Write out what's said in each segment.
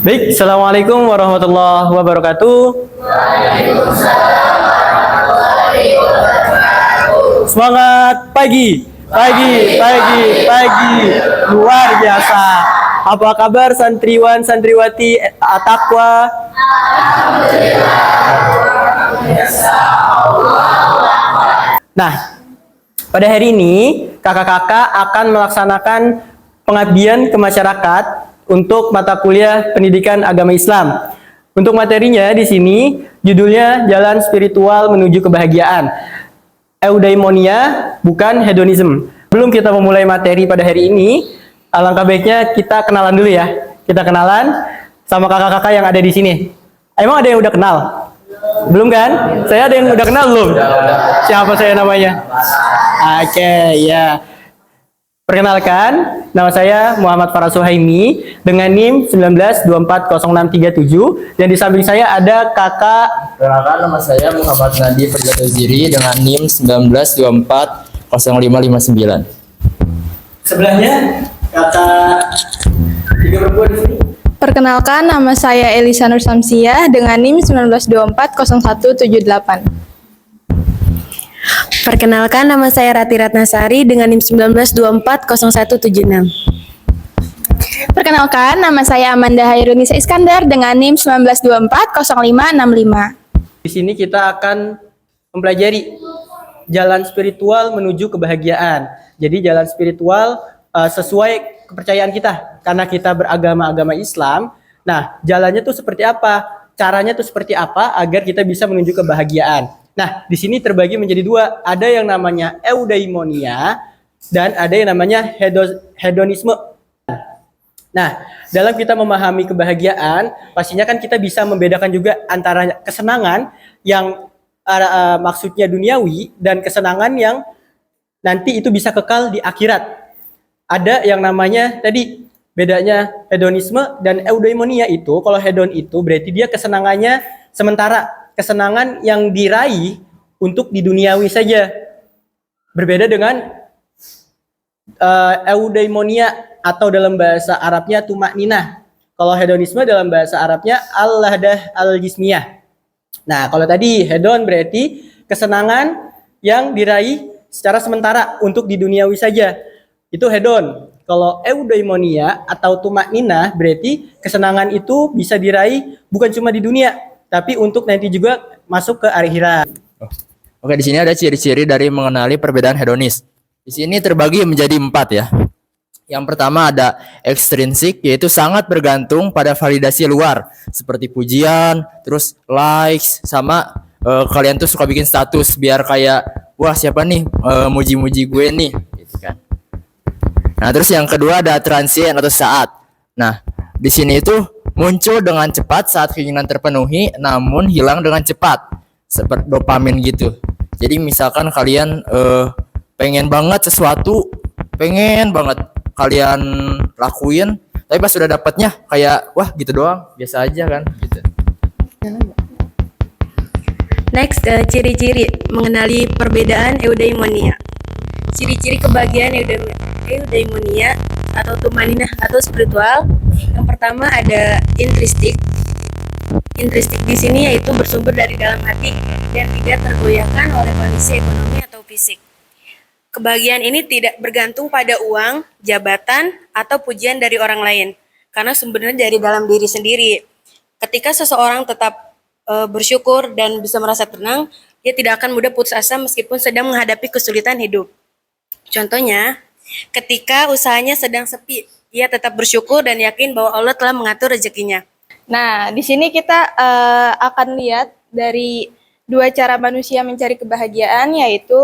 Baik, Assalamualaikum warahmatullahi wabarakatuh. Semangat pagi, pagi, pagi, pagi. Luar biasa. Apa kabar santriwan, santriwati At-Taqwa? Nah, pada hari ini kakak-kakak akan melaksanakan pengabdian ke masyarakat untuk mata kuliah Pendidikan Agama Islam. Untuk materinya di sini judulnya Jalan Spiritual Menuju Kebahagiaan. Eudaimonia, bukan hedonism. Belum kita memulai materi pada hari ini, alangkah baiknya kita kenalan dulu ya. Kita kenalan sama kakak-kakak yang ada di sini. Emang ada yang udah kenal? Belum kan? Saya ada yang udah kenal belum? Siapa saya namanya? Oke, ya. Perkenalkan, nama saya Muhammad Farah Suhaimi dengan NIM 19240637 dan di samping saya ada kakak. Perkenalkan, nama saya Muhammad Nadi Perjatoziri dengan NIM 19240559. Sebelahnya kakak tiga perempuan di sini. Perkenalkan, nama saya Elisa Nur Samsiah dengan NIM 19240178. Perkenalkan, nama saya Rati Ratnasari dengan NIM 19240176. Perkenalkan, nama saya Amanda Hairunisa Iskandar dengan NIM 19240565. Di sini kita akan mempelajari jalan spiritual menuju kebahagiaan. Jadi jalan spiritual sesuai kepercayaan kita. Karena kita beragama Islam, nah jalannya tuh seperti apa? Caranya tuh seperti apa agar kita bisa menuju kebahagiaan. Nah, di sini terbagi menjadi dua. Ada yang namanya eudaimonia dan ada yang namanya hedonisme. Nah, dalam kita memahami kebahagiaan, pastinya kan kita bisa membedakan juga antara kesenangan yang maksudnya duniawi dan kesenangan yang nanti itu bisa kekal di akhirat. Ada yang namanya tadi bedanya hedonisme dan eudaimonia itu, kalau hedon itu berarti dia kesenangannya sementara. Kesenangan yang diraih untuk di duniawi saja. Berbeda dengan eudaimonia atau dalam bahasa Arabnya tumakninah. Kalau hedonisme dalam bahasa Arabnya al-lahdah al-jismiyah. Nah, kalau tadi hedon berarti kesenangan yang diraih secara sementara untuk di duniawi saja. Itu hedon. Kalau eudaimonia atau tumakninah berarti kesenangan itu bisa diraih bukan cuma di dunia, tapi untuk nanti juga masuk ke akhirat. Oke, di sini ada ciri-ciri dari mengenali perbedaan hedonis. Di sini terbagi menjadi 4 ya. Yang pertama ada ekstrinsik, yaitu sangat bergantung pada validasi luar, seperti pujian, terus likes, sama kalian tuh suka bikin status biar kayak, wah siapa nih muji-muji gue nih, gitu kan. Nah, terus yang kedua ada transient atau saat. Nah, di sini itu muncul dengan cepat saat keinginan terpenuhi, namun hilang dengan cepat, seperti dopamin gitu. Jadi misalkan kalian pengen banget sesuatu, pengen banget kalian lakuin, tapi pas sudah dapatnya kayak wah gitu doang, biasa aja kan gitu. Next, ciri-ciri mengenali perbedaan eudaimonia. Ciri-ciri kebahagiaan eudaimonia atau tumaninah atau spiritual. Yang pertama ada intristik. Intristik di sini yaitu bersumber dari dalam hati dan tidak tergoyahkan oleh kondisi ekonomi atau fisik. Kebahagiaan ini tidak bergantung pada uang, jabatan, atau pujian dari orang lain, karena sumbernya dari dalam diri sendiri. Ketika seseorang tetap bersyukur dan bisa merasa tenang, dia tidak akan mudah putus asa meskipun sedang menghadapi kesulitan hidup. Contohnya, ketika usahanya sedang sepi, ia tetap bersyukur dan yakin bahwa Allah telah mengatur rezekinya. Nah, di sini kita akan lihat dari dua cara manusia mencari kebahagiaan, yaitu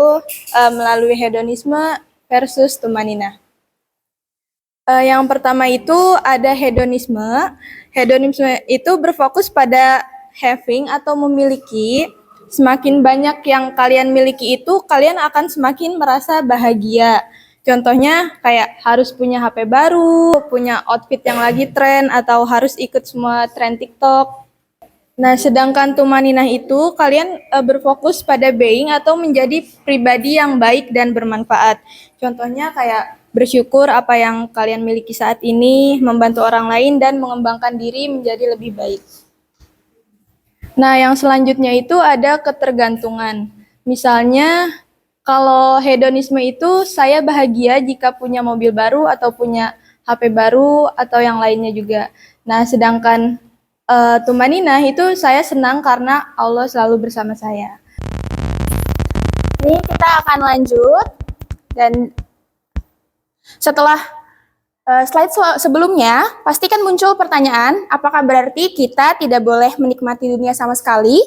melalui hedonisme versus tumaninah. Yang pertama itu ada hedonisme. Hedonisme itu berfokus pada having atau memiliki. Semakin banyak yang kalian miliki itu, kalian akan semakin merasa bahagia. Contohnya kayak harus punya HP baru, punya outfit yang lagi tren, atau harus ikut semua tren TikTok. Nah, sedangkan tumaninah itu kalian berfokus pada being atau menjadi pribadi yang baik dan bermanfaat. Contohnya kayak bersyukur apa yang kalian miliki saat ini, membantu orang lain, dan mengembangkan diri menjadi lebih baik. Nah, yang selanjutnya itu ada ketergantungan. Misalnya, kalau hedonisme itu saya bahagia jika punya mobil baru atau punya HP baru atau yang lainnya juga. Nah, sedangkan tumaninah itu saya senang karena Allah selalu bersama saya. Ini kita akan lanjut dan setelah slide sebelumnya, pasti kan muncul pertanyaan, apakah berarti kita tidak boleh menikmati dunia sama sekali?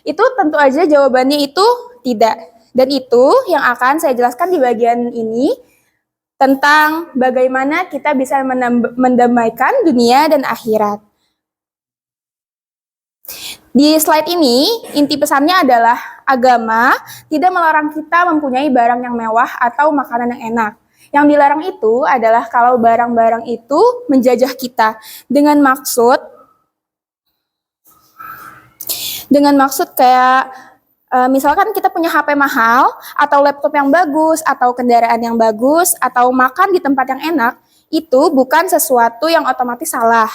Itu tentu aja jawabannya itu tidak. Dan itu yang akan saya jelaskan di bagian ini tentang bagaimana kita bisa mendamaikan dunia dan akhirat. Di slide ini, inti pesannya adalah agama tidak melarang kita mempunyai barang yang mewah atau makanan yang enak. Yang dilarang itu adalah kalau barang-barang itu menjajah kita dengan maksud kayak misalkan kita punya HP mahal atau laptop yang bagus atau kendaraan yang bagus atau makan di tempat yang enak, itu bukan sesuatu yang otomatis salah.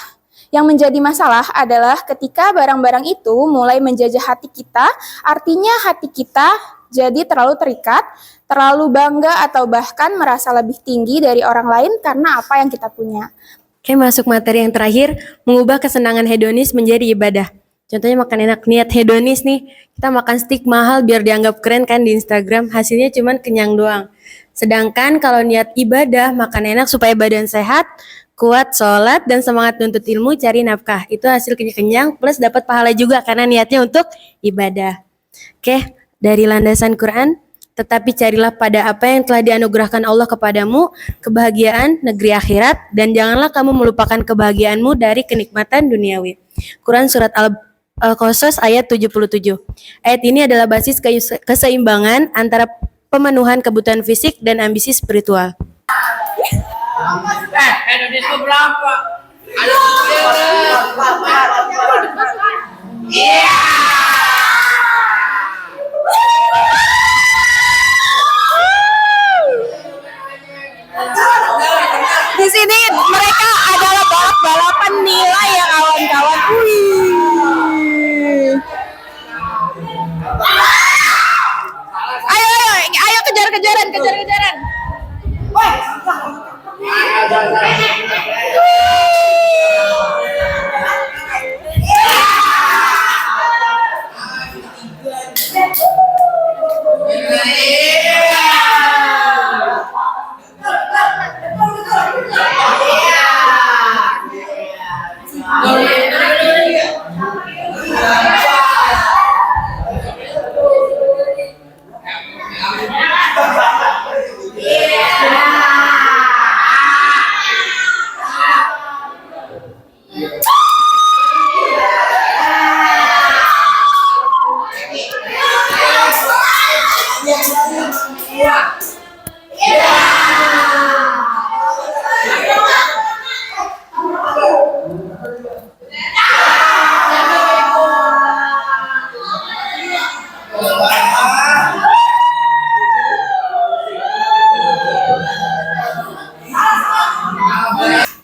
Yang menjadi masalah adalah ketika barang-barang itu mulai menjajah hati kita, artinya hati kita jadi terlalu terikat, terlalu bangga atau bahkan merasa lebih tinggi dari orang lain karena apa yang kita punya. Oke, masuk materi yang terakhir, mengubah kesenangan hedonis menjadi ibadah. Contohnya makan enak, niat hedonis nih, kita makan steak mahal biar dianggap keren kan di Instagram, hasilnya cuman kenyang doang. Sedangkan kalau niat ibadah, makan enak supaya badan sehat, kuat sholat, dan semangat nuntut ilmu, cari nafkah. Itu hasil kenyang plus dapat pahala juga karena niatnya untuk ibadah. Oke, dari landasan Quran, tetapi carilah pada apa yang telah dianugerahkan Allah kepadamu, kebahagiaan negeri akhirat, dan janganlah kamu melupakan kebahagiaanmu dari kenikmatan duniawi. Quran Surat Al-Qasas ayat 77. Ayat ini adalah basis keseimbangan antara pemenuhan kebutuhan fisik dan ambisi spiritual. Indonesia berapa? Di sini mereka adalah balap-balapan nilai ya kawan-kawan. Ayo kejar-kejaran.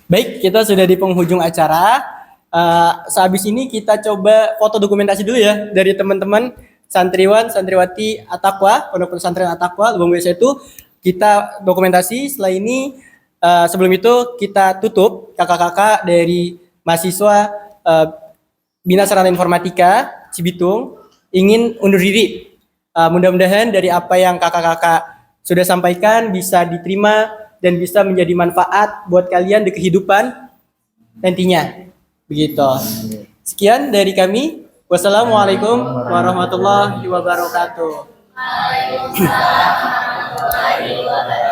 Baik, kita sudah di penghujung acara. Sehabis ini kita coba foto dokumentasi dulu ya dari teman-teman santriwan, santriwati At-Taqwa, Pondok Pesantren At-Taqwa, Lubang Biasa itu kita dokumentasi. Setelah ini, sebelum itu kita tutup kakak-kakak dari mahasiswa Bina Sarana Informatika Cibitung ingin undur diri. Mudah-mudahan dari apa yang kakak-kakak sudah sampaikan bisa diterima dan bisa menjadi manfaat buat kalian di kehidupan nantinya. Begitu. Sekian dari kami. Wassalamualaikum warahmatullahi wabarakatuh. Waalaikumsalam warahmatullahi wabarakatuh.